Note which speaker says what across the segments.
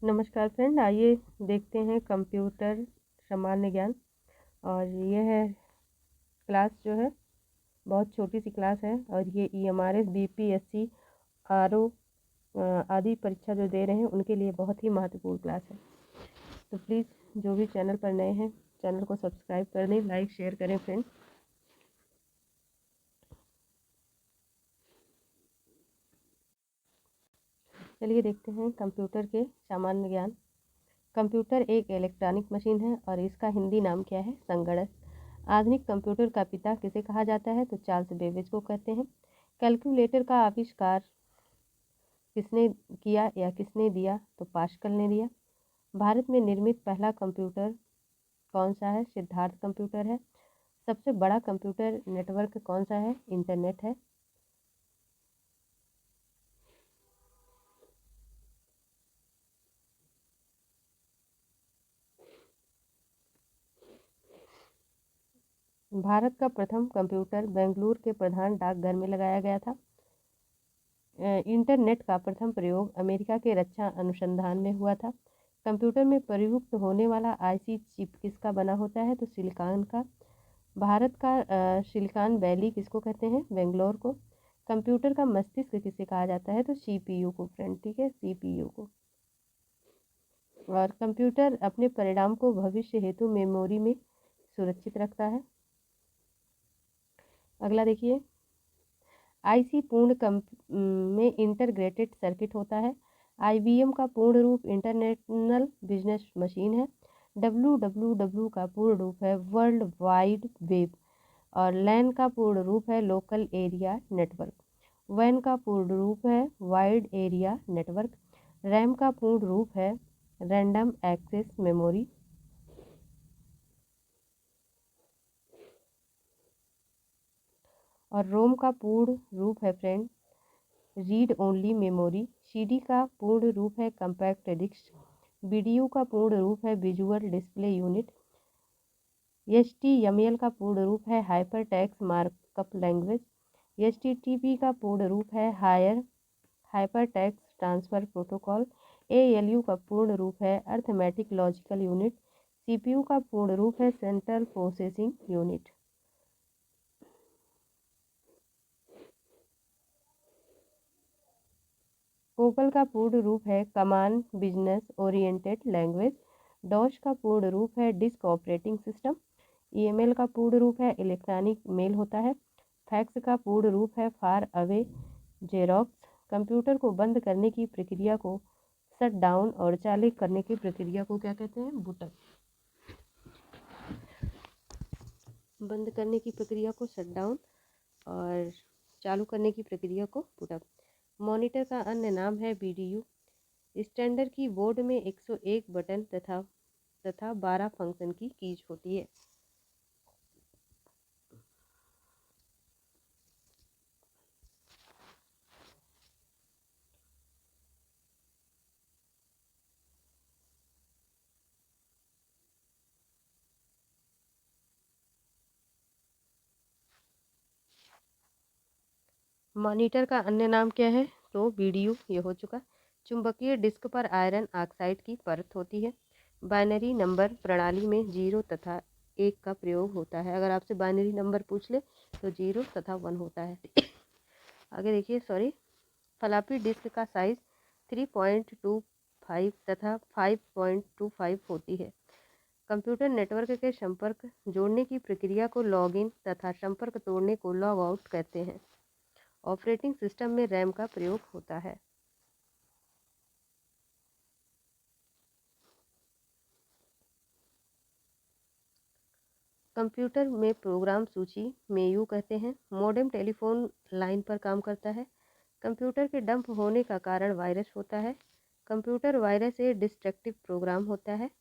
Speaker 1: नमस्कार फ्रेंड, आइए देखते हैं कंप्यूटर सामान्य ज्ञान। और ये है क्लास जो है, बहुत छोटी सी क्लास है। और ये EMRS BPSC RO आदि परीक्षा जो दे रहे हैं उनके लिए बहुत ही महत्वपूर्ण क्लास है। तो प्लीज़ जो भी चैनल पर नए हैं, चैनल को सब्सक्राइब कर दें, लाइक शेयर करें फ्रेंड। चलिए देखते हैं कंप्यूटर के सामान्य ज्ञान। कंप्यूटर एक इलेक्ट्रॉनिक मशीन है और इसका हिंदी नाम क्या है? संगणक। आधुनिक कंप्यूटर का पिता किसे कहा जाता है? तो चार्ल्स बेबेज को कहते हैं। कैलकुलेटर का आविष्कार किसने किया या किसने दिया? तो पास्कल ने दिया। भारत में निर्मित पहला कंप्यूटर कौन सा है? सिद्धार्थ कंप्यूटर है। सबसे बड़ा कंप्यूटर नेटवर्क कौन सा है? इंटरनेट है। भारत का प्रथम कंप्यूटर बेंगलुरु के प्रधान डाकघर में लगाया गया था। इंटरनेट का प्रथम प्रयोग अमेरिका के रक्षा अनुसंधान में हुआ था। कंप्यूटर में प्रयुक्त होने वाला IC चिप किसका बना होता है? तो सिलिकॉन का। भारत का सिलिकॉन वैली किसको कहते हैं? बेंगलोर को। कंप्यूटर का मस्तिष्क किसे कहा जाता है? तो CPU को फ्रेंड, ठीक है, CPU को। और कंप्यूटर अपने परिणाम को भविष्य हेतु मेमोरी में सुरक्षित रखता है। अगला देखिए, IC में इंटरग्रेटेड सर्किट होता है। IBM का पूर्ण रूप इंटरनेशनल बिजनेस मशीन है। WWW का पूर्ण रूप है वर्ल्ड वाइड वेब। और LAN का पूर्ण रूप है लोकल एरिया नेटवर्क। WAN का पूर्ण रूप है वाइड एरिया नेटवर्क। RAM का पूर्ण रूप है रैंडम एक्सेस मेमोरी। और रोम का पूर्ण रूप है friend read only memory. CD का पूर्ण रूप है कम्पैक्ट डिस्क। BDU का पूर्ण रूप है विजुअल डिस्प्ले यूनिट। HTML का पूर्ण रूप है hyper text markup language. HTTP का पूर्ण रूप है hyper text transfer protocol. ALU का पूर्ण रूप है अर्थमेटिक लॉजिकल यूनिट। CPU का पूर्ण रूप है सेंट्रल प्रोसेसिंग यूनिट। COBOL का पूर्ण रूप है command business oriented language. DOS का पूर्ण रूप है डिस्क ऑपरेटिंग सिस्टम। EML का पूर्ण रूप है इलेक्ट्रॉनिक मेल होता है। फैक्स का पूर्ण रूप है फार अवे जेरोक्स। कंप्यूटर को बंद करने की प्रक्रिया को शट डाउन और चालू करने की प्रक्रिया को क्या कहते हैं? बूटअप। बंद करने की प्रक्रिया को शट डाउन और चालू करने की प्रक्रिया को बूटअप। मॉनिटर का अन्य नाम है BDU। स्टैंडर्ड की बोर्ड में 101 बटन तथा 12 फंक्शन की कीज होती है। मॉनिटर का अन्य नाम क्या है? तो BDU, ये हो चुका। चुंबकीय डिस्क पर आयरन ऑक्साइड की परत होती है। बाइनरी नंबर प्रणाली में 0 तथा 1 का प्रयोग होता है। अगर आपसे बाइनरी नंबर पूछ ले तो 0 तथा 1 होता है। आगे देखिए, फ्लॉपी डिस्क का साइज 3.25 तथा 5.25 होती है। कंप्यूटर नेटवर्क के संपर्क जोड़ने की प्रक्रिया को लॉगिन तथा संपर्क तोड़ने को लॉग आउट कहते हैं। ऑपरेटिंग सिस्टम में रैम का प्रयोग होता है। कंप्यूटर में प्रोग्राम सूची मेयू कहते हैं। मॉडेम टेलीफोन लाइन पर काम करता है। कंप्यूटर के डंप होने का कारण वायरस होता है। कंप्यूटर वायरस एक डिस्ट्रक्टिव प्रोग्राम होता है।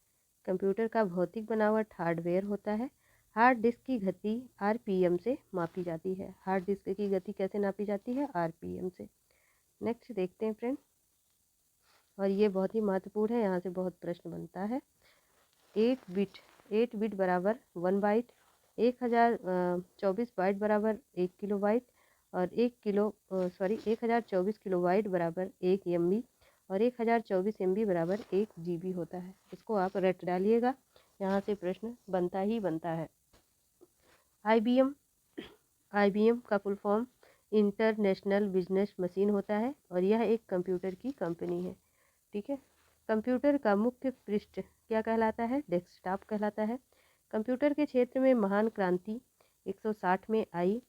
Speaker 1: कंप्यूटर का भौतिक बनावट हार्डवेयर होता है। हार्ड डिस्क की गति RPM से मापी जाती है। हार्ड डिस्क की गति कैसे नापी जाती है? RPM से। नेक्स्ट देखते हैं फ्रेंड, और ये बहुत ही महत्वपूर्ण है, यहाँ से बहुत प्रश्न बनता है। 8 बिट बराबर 1 बाइट। 1024 बाइट बराबर 1 किलो बाइट। और 1024 किलो बाइट बराबर 1 MB। और 1024 MB बराबर 1 GB होता है। इसको आप रट डालिएगा, यहाँ से प्रश्न बनता ही बनता है। IBM का full form international business machine होता है और यह एक कंप्यूटर की कंपनी है। ठीक है। कंप्यूटर का मुख्य पृष्ठ क्या कहलाता है? डेस्कटॉप कहलाता है। कंप्यूटर के क्षेत्र में महान क्रांति 160 में आई।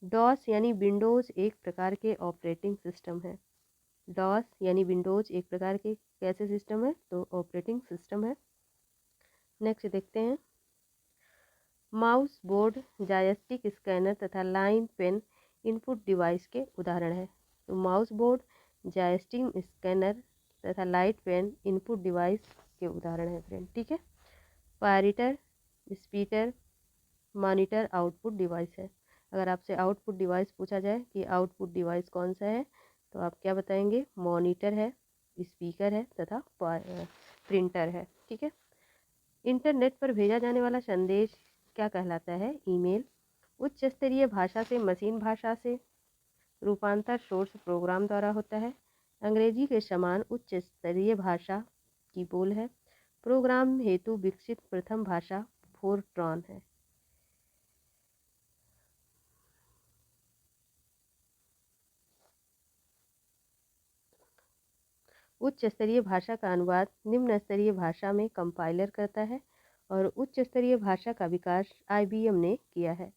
Speaker 1: डॉस यानी विंडोज़ एक प्रकार के ऑपरेटिंग सिस्टम है। डॉस यानी विंडोज़ एक प्रकार के कैसे सिस्टम है? तो ऑपरेटिंग सिस्टम है। नेक्स्ट देखते हैं, माउस, बोर्ड, जॉयस्टिक, स्कैनर तथा लाइन पेन इनपुट डिवाइस के उदाहरण हैं। तो माउस, बोर्ड, जॉयस्टिक, स्कैनर तथा लाइट पेन इनपुट डिवाइस के उदाहरण हैं फ्रेंड। ठीक है। पायरेटर, स्पीकर, मॉनिटर आउटपुट डिवाइस है। अगर आपसे आउटपुट डिवाइस पूछा जाए कि आउटपुट डिवाइस कौन सा है, तो आप क्या बताएंगे? मॉनिटर है, स्पीकर है तथा प्रिंटर है। ठीक है। इंटरनेट पर भेजा जाने वाला संदेश क्या कहलाता है? ईमेल। उच्च स्तरीय भाषा से मशीन भाषा से रूपांतर सोर्स प्रोग्राम द्वारा होता है। अंग्रेजी के समान उच्च स्तरीय भाषा की बोल है। प्रोग्राम हेतु विकसित प्रथम भाषा फोरट्रॉन है। उच्च स्तरीय भाषा का अनुवाद निम्न स्तरीय भाषा में कंपाइलर करता है और उच्च स्तरीय भाषा का विकास IBM ने किया है।